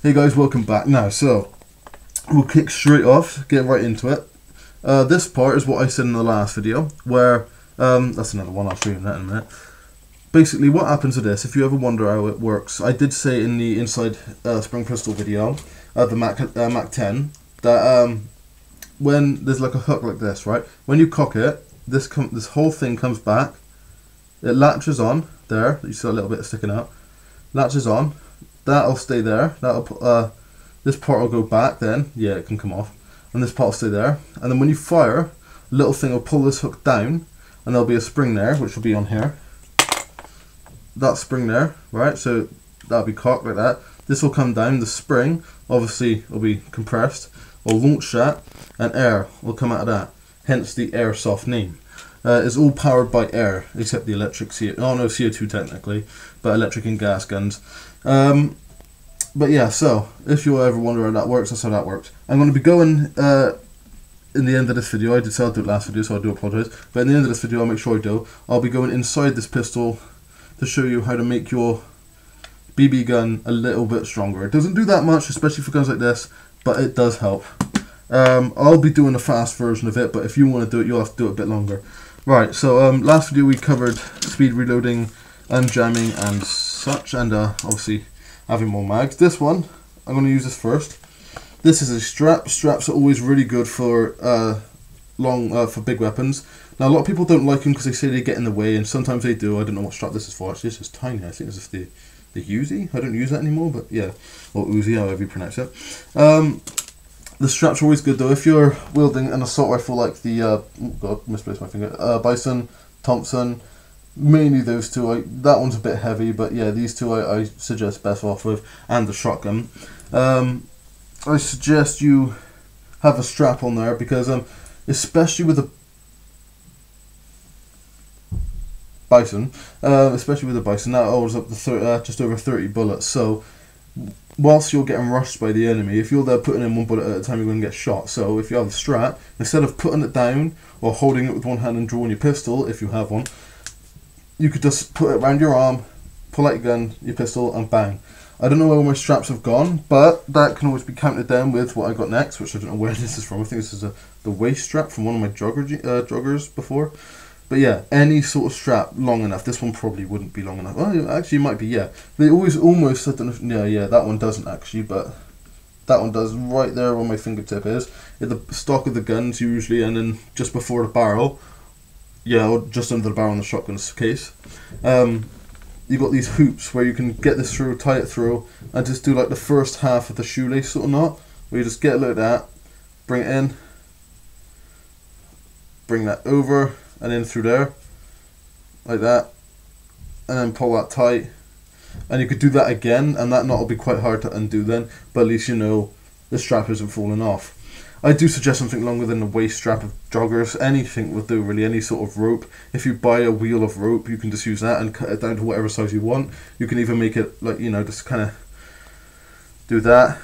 Hey guys, welcome back. Now, so we'll kick straight off, get right into it. This part is what I said in the last video, where that's another one. I'll show you that in a minute. Basically, what happens with this, if you ever wonder how it works, I did say in the inside spring pistol video of the Mac 10 that when there's like a hook like this, right? When you cock it, this whole thing comes back. It latches on there. You see a little bit sticking out. Latches on. That'll stay there. That'll this part will go back. Then yeah, it can come off, and this part will stay there. And then when you fire, a little thing will pull this hook down, and there'll be a spring there, which will be on here. That spring there, right? So that'll be cocked like that. This will come down. The spring obviously will be compressed. Will launch that, and air will come out of that. Hence the airsoft name. It's all powered by air, except the electric CO2 technically, but electric and gas guns. But yeah, so if you ever wonder how that works, that's how that works. I'm going to be going in the end of this video. I did say I'll do it last video, so I do apologise. But in the end of this video, I'll make sure I do. I'll be going inside this pistol to show you how to make your BB gun a little bit stronger. It doesn't do that much, especially for guns like this, but it does help. I'll be doing a fast version of it, but if you want to do it, you'll have to do it a bit longer. Right, so last video we covered speed reloading, unjamming and such, and obviously having more mags. This one, I'm going to use this first. This is a strap. Straps are always really good for for big weapons. Now a lot of people don't like them because they say they get in the way, and sometimes they do. I don't know what strap this is for. Actually, this is tiny. I think this is the Uzi. I don't use that anymore, but yeah, or Uzi, however you pronounce it. The straps are always good though. If you're wielding an assault rifle like the oh god, misplaced my finger. Bison, Thompson, mainly those two. That one's a bit heavy, but yeah, these two I suggest best off with, and the shotgun. I suggest you have a strap on there because especially with the Bison, that holds up to just over 30 bullets. So whilst you're getting rushed by the enemy, if you're there putting in one bullet at a time, you're going to get shot. So if you have a strap, instead of putting it down or holding it with one hand and drawing your pistol, if you have one, you could just put it around your arm, pull out your gun, your pistol, and bang. I don't know where all my straps have gone, but that can always be counted down with what I got next, which I don't know where this is from. I think this is the waist strap from one of my joggers before. But yeah, any sort of strap long enough. This one probably wouldn't be long enough. Well, actually it might be, yeah. They always almost, I don't know, yeah, that one doesn't actually, but that one does right there where my fingertip is. At the stock of the guns usually, and then just before the barrel, yeah, or just under the barrel in the shotgun's case. You've got these hoops where you can get this through, tie it through, and just do like the first half of the shoelace sort of knot, where you just get it like that, bring it in, bring that over, and in through there, like that, and then pull that tight, and you could do that again, and that knot will be quite hard to undo then, but at least you know the strap isn't falling off. I do suggest something longer than the waist strap of joggers. Anything will do really, any sort of rope. If you buy a wheel of rope, you can just use that and cut it down to whatever size you want. You can even make it like, you know, just kind of do that.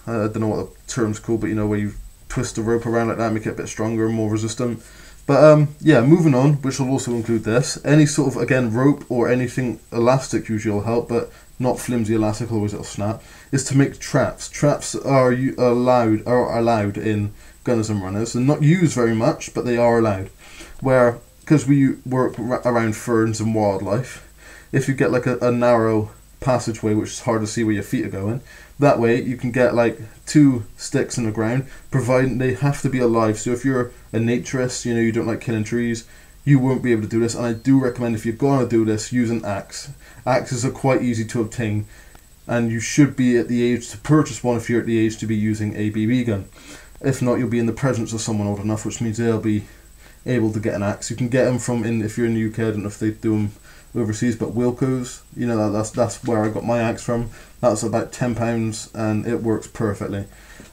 I don't know what the term's called, but you know, where you twist the rope around like that, make it a bit stronger and more resistant. But yeah, moving on, which will also include this. Any sort of, again, rope or anything elastic usually will help, but not flimsy elastic, otherwise it'll snap, is to make traps. Traps are allowed in gunners and runners. They're not used very much, but they are allowed. Where, because we work around ferns and wildlife, if you get like a narrow passageway which is hard to see where your feet are going, that way you can get like 2 sticks in the ground, providing they have to be alive. So if you're a naturist, you know, you don't like killing trees, you won't be able to do this. And I do recommend, if you're going to do this, use an axe. Axes are quite easy to obtain, and you should be at the age to purchase one if you're at the age to be using a BB gun. If not, you'll be in the presence of someone old enough, which means they'll be able to get an axe. You can get them from, if you're in the UK, I don't know if they do them overseas, but Wilco's, you know, that's where I got my axe from. That's about £10 and it works perfectly.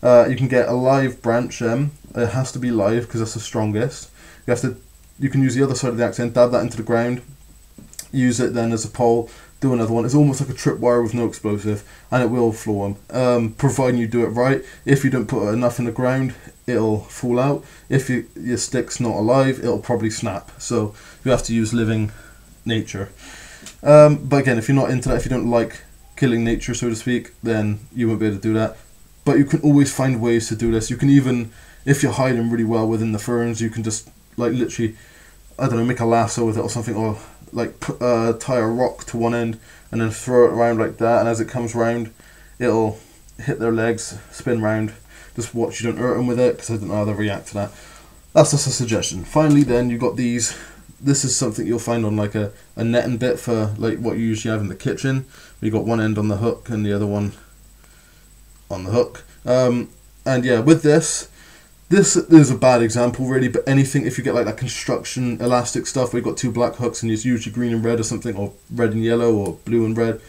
You can get a live branch. It has to be live because that's the strongest. You can use the other side of the axe end, dab that into the ground, use it then as a pole, do another one. It's almost like a tripwire with no explosive, and it will floor them, providing you do it right. If you don't put enough in the ground, it'll fall out. If your stick's not alive, it'll probably snap. So you have to use living nature. But again, if you're not into that, if you don't like killing nature, so to speak, then you won't be able to do that. But you can always find ways to do this. You can even, if you're hiding really well within the ferns, you can just like literally, I don't know, make a lasso with it or something, or like tie a rock to one end and then throw it around like that, and as it comes round, it'll hit their legs, spin round. Just watch you don't hurt them with it, because I don't know how they'll react to that. That's just a suggestion. Finally then, you've got these. This is something you'll find on like a netting bit for like what you usually have in the kitchen. You got one end on the hook and the other one on the hook. And yeah, with this is a bad example really, but anything, if you get like that construction elastic stuff where you've got two black hooks and it's usually green and red or something, or red and yellow, or blue and red,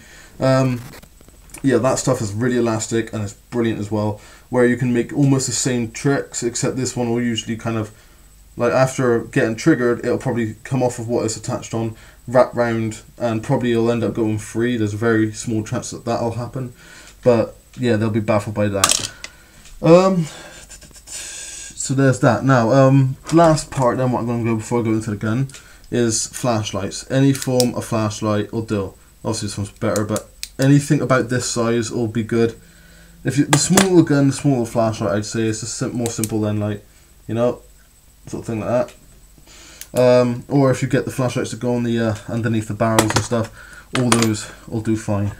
yeah, that stuff is really elastic and it's brilliant as well, where you can make almost the same tricks, except this one will usually kind of, like after getting triggered, it'll probably come off of what it's attached on, wrap round, and probably it'll end up going free. There's a very small chance that that'll happen, but yeah, they'll be baffled by that. So there's that. Now, last part then, what I'm going to go before I go into the gun, is flashlights. Any form of flashlight will do. Obviously this one's better, but anything about this size will be good. If you, the smaller gun, the smaller flashlight, I'd say, is just more simple than, like, you know, sort of thing like that. Or if you get the flashlights that go on the underneath the barrels and stuff, all those will do fine.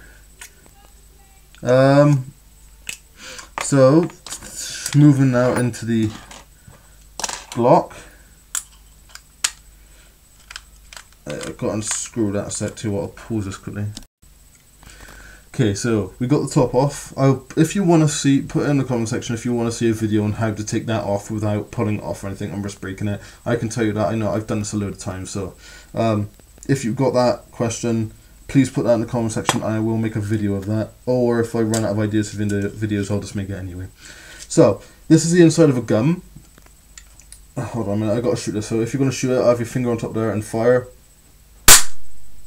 So moving now into the Glock. I've got to unscrew that a sec too. I'll pause this quickly. Okay, so we got the top off. If you want to see, put it in the comment section if you want to see a video on how to take that off without pulling it off or anything and risk breaking it. I can tell you that. I know I've done this a load of times. So if you've got that question, please put that in the comment section and I will make a video of that. Or if I run out of ideas for videos, I'll just make it anyway. So this is the inside of a gun. Hold on a minute, I got to shoot this. So if you're going to shoot it, have your finger on top there and fire.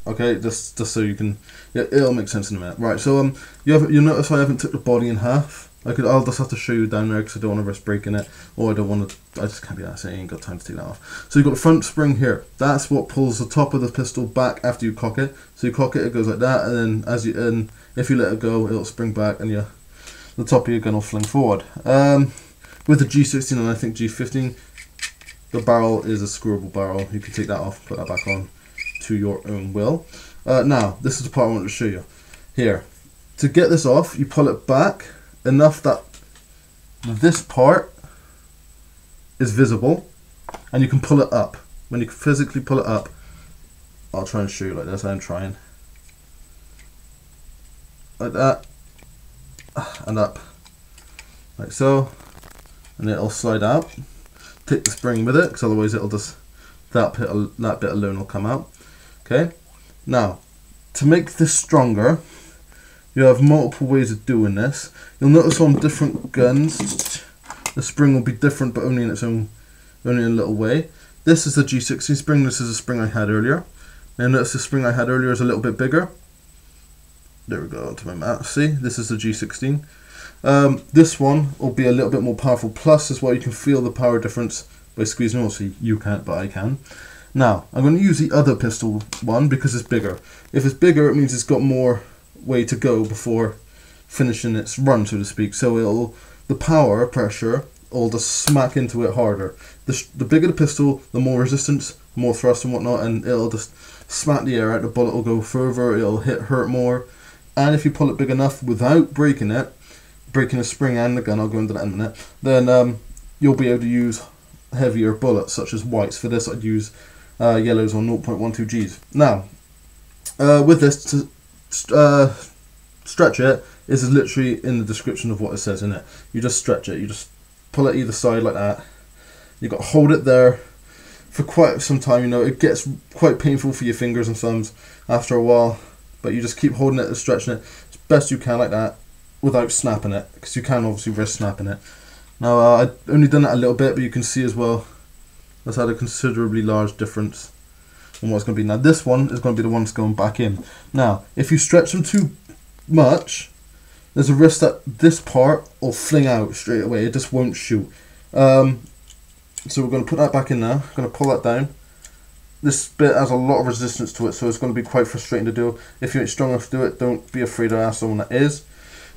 Okay, just so you can, yeah, it'll make sense in a minute. Right, so you'll notice I haven't took the body in half. I'll just have to show you down there because I don't want to risk breaking it, or I don't want to. I just can't be that. I ain't got time to take that off. So you've got the front spring here. That's what pulls the top of the pistol back after you cock it. So you cock it, it goes like that, and then if you let it go, it'll spring back, and the top of your gun will fling forward. With the G16 and I think G15, the barrel is a screwable barrel. You can take that off, put that back on to your own will. Now, this is the part I want to show you. Here, to get this off, you pull it back enough that this part is visible, and you can pull it up. When you physically pull it up, I'll try and show you like this. I'm trying. Like that, and up. Like so, and it'll slide out. Take the spring with it, because otherwise it'll just, that bit alone will come out. Okay, now to make this stronger, you have multiple ways of doing this. You'll notice on different guns, the spring will be different, but only in its own, only in a little way. This is the G16 spring. This is a spring I had earlier. Now notice the spring I had earlier is a little bit bigger. There we go, onto my mat. See, this is the G16. This one will be a little bit more powerful. Plus, as well, you can feel the power difference by squeezing. Obviously, you can't, but I can. Now, I'm going to use the other pistol one because it's bigger. If it's bigger, it means it's got more way to go before finishing its run, so to speak. So the power pressure will just smack into it harder. The bigger the pistol, the more resistance, more thrust and whatnot, and it'll just smack the air out. The bullet will go further. It'll hurt more. And if you pull it big enough without breaking it, breaking the spring and the gun, I'll go into that in a minute, then you'll be able to use heavier bullets such as whites. For this I'd use yellows on 0.12 Gs. Now with this, to stretch it is literally in the description of what it says in it. You just stretch it, you just pull it either side like that. You've got to hold it there for quite some time. You know, it gets quite painful for your fingers and thumbs after a while, but you just keep holding it and stretching it as best you can like that without snapping it, because you can obviously risk snapping it. Now I've only done that a little bit, but you can see as well that's had a considerably large difference on what it's going to be. Now this one is going to be the one that's going back in. Now if you stretch them too much, there's a risk that this part will fling out straight away. It just won't shoot. So we're going to put that back in now. I'm going to pull that down. this bit has a lot of resistance to it, so it's going to be quite frustrating to do. If you ain't strong enough to do it, don't be afraid to ask someone that is.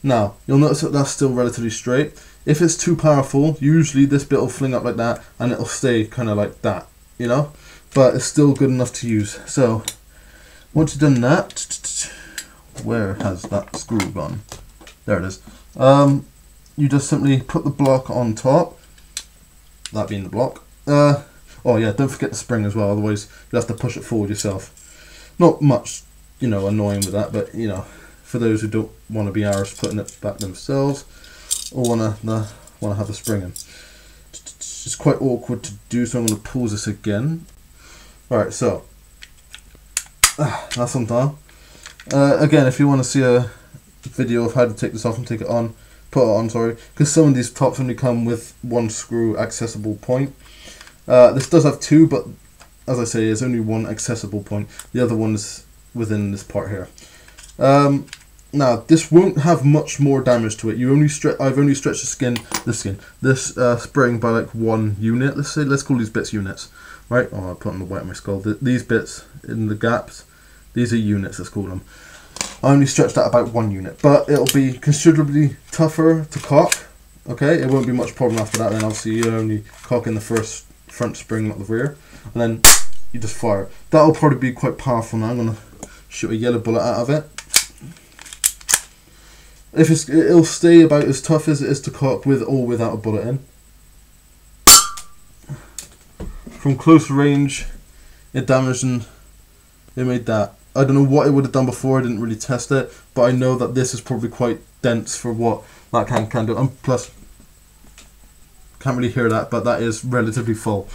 Now, you'll notice that that's still relatively straight. If it's too powerful, usually this bit will fling up like that, and it'll stay kind of like that, you know? But it's still good enough to use. So, once you've done that, where has that screw gone? There it is. You just simply put the block on top, that being the block. Oh yeah, don't forget the spring as well, otherwise you'll have to push it forward yourself. Not much, you know, annoying with that, but you know, for those who don't want to be arsed putting it back themselves, or wanna have the spring in. It's quite awkward to do, so I'm going to pause this again. Alright, so that's on done. Again, if you want to see a video of how to take this off and take it on, put it on, sorry, because some of these tops only come with one screw accessible point. This does have two, but as I say, there's only one accessible point. The other one is within this part here. Now, this won't have much more damage to it. I've only stretched this spring by like 1 unit. Let's call these bits units, right? Oh, I put on the white on my skull. These bits in the gaps, these are units. Let's call them. I only stretched that about 1 unit, but it'll be considerably tougher to cock. Okay, it won't be much problem after that. Then obviously you're only cocking the front spring, not the rear, and then you just fire. That'll probably be quite powerful. Now I'm gonna shoot a yellow bullet out of it. It'll stay about as tough as it is to cock with or without a bullet in. From close range, it damaged and it made that. I don't know what it would have done before. I didn't really test it, but I know that this is probably quite dense for what that can do. And plus, can't really hear that, but that is relatively full.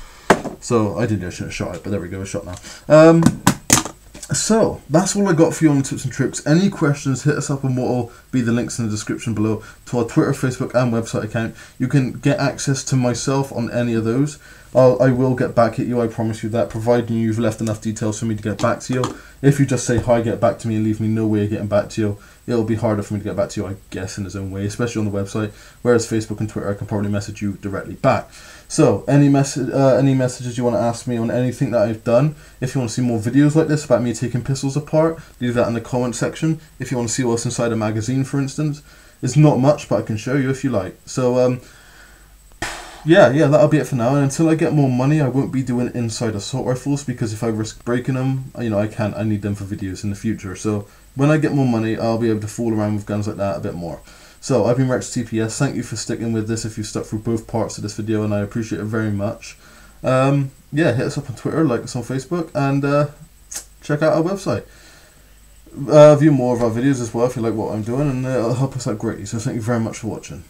So I shouldn't have shot it, but there we go, a shot now. So that's all I got for you on the tips and tricks. Any questions, hit us up on what will be the links in the description below to our Twitter, Facebook and website account. You can get access to myself on any of those. I will get back at you, I promise you that, providing you've left enough details for me to get back to you. If you just say hi, get back to me, and leave me no way of getting back to you, it'll be harder for me to get back to you, I guess, in its own way, especially on the website. Whereas Facebook and Twitter, I can probably message you directly back. So, any messages you want to ask me on anything that I've done, if you want to see more videos like this about me taking pistols apart, leave that in the comment section. If you want to see what's inside a magazine, for instance, it's not much, but I can show you if you like. So, yeah, that'll be it for now. And until I get more money, I won't be doing inside assault rifles, because if I risk breaking them, you know, I need them for videos in the future. So when I get more money, I'll be able to fool around with guns like that a bit more. So I've been Rex TPS. Thank you for sticking with this if you've stuck through both parts of this video, and I appreciate it very much. Yeah, hit us up on Twitter, like us on Facebook, and check out our website. View more of our videos as well if you like what I'm doing, and it'll help us out greatly. So thank you very much for watching.